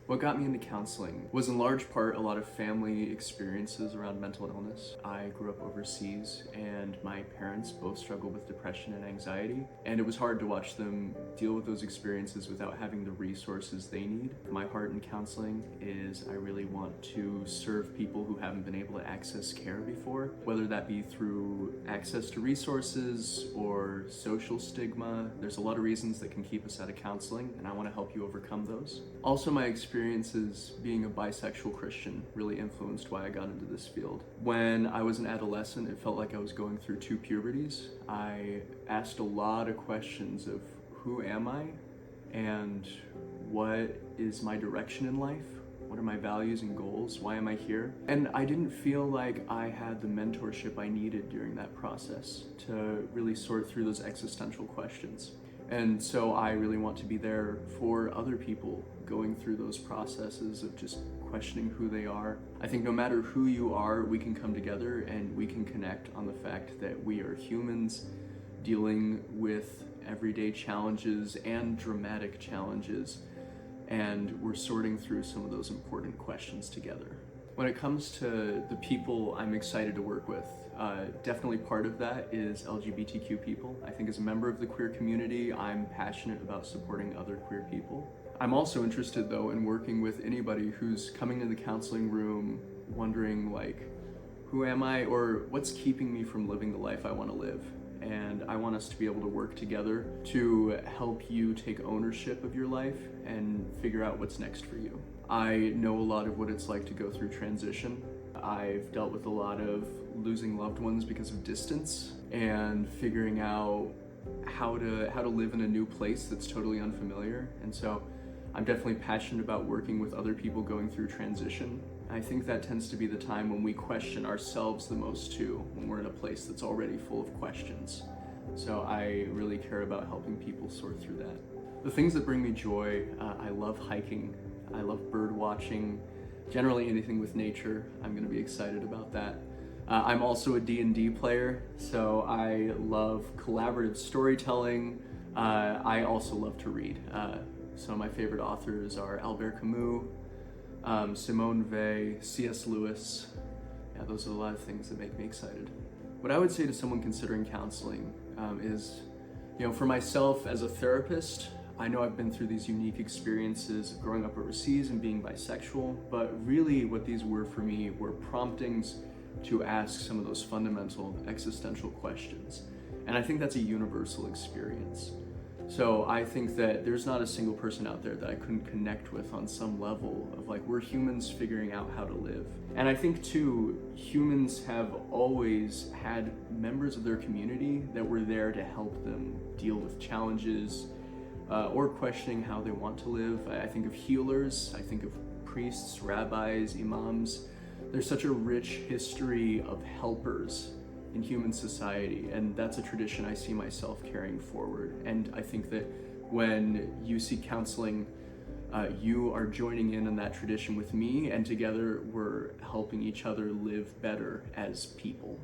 What got me into counseling was in large part a lot of family experiences around mental illness. I grew up overseas and my parents both struggled with depression and anxiety, and it was hard to watch them deal with those experiences without having the resources they need. My heart in counseling is I really want to serve people who haven't been able to access care before, whether that be through access to resources or social stigma. There's a lot of reasons that can keep us out of counseling, and I want to help you overcome those. Also, my experiences being a bisexual Christian really influenced why I got into this field. When I was an adolescent, it felt like I was going through two puberties. I asked a lot of questions of who am I and what is my direction in life? What are my values and goals? Why am I here? And I didn't feel like I had the mentorship I needed during that process to really sort through those existential questions. And so I really want to be there for other people going through those processes of just questioning who they are. I think no matter who you are, we can come together and we can connect on the fact that we are humans dealing with everyday challenges and dramatic challenges, and we're sorting through some of those important questions together. When it comes to the people I'm excited to work with, definitely part of that is LGBTQ people. I think as a member of the queer community, I'm passionate about supporting other queer people. I'm also interested though in working with anybody who's coming in the counseling room wondering like, who am I, or what's keeping me from living the life I want to live? And I want us to be able to work together to help you take ownership of your life and figure out what's next for you. I know a lot of what it's like to go through transition. I've dealt with a lot of losing loved ones because of distance and figuring out how to live in a new place that's totally unfamiliar. And so I'm definitely passionate about working with other people going through transition. I think that tends to be the time when we question ourselves the most too, when we're in a place that's already full of questions. So I really care about helping people sort through that. The things that bring me joy, I love hiking, I love bird watching, generally anything with nature. I'm gonna be excited about that. I'm also a D&D player, so I love collaborative storytelling. I also love to read. Some of my favorite authors are Albert Camus, Simone Weil, C.S. Lewis. Yeah, those are a lot of things that make me excited. What I would say to someone considering counseling is, for myself as a therapist, I know I've been through these unique experiences of growing up overseas and being bisexual, but really what these were for me were promptings to ask some of those fundamental existential questions. And I think that's a universal experience. So I think that there's not a single person out there that I couldn't connect with on some level of like, we're humans figuring out how to live. And I think too, humans have always had members of their community that were there to help them deal with challenges or questioning how they want to live. I think of healers, I think of priests, rabbis, imams. There's such a rich history of helpers in human society, and that's a tradition I see myself carrying forward. And I think that when you see counseling, you are joining in on that tradition with me, and together we're helping each other live better as people.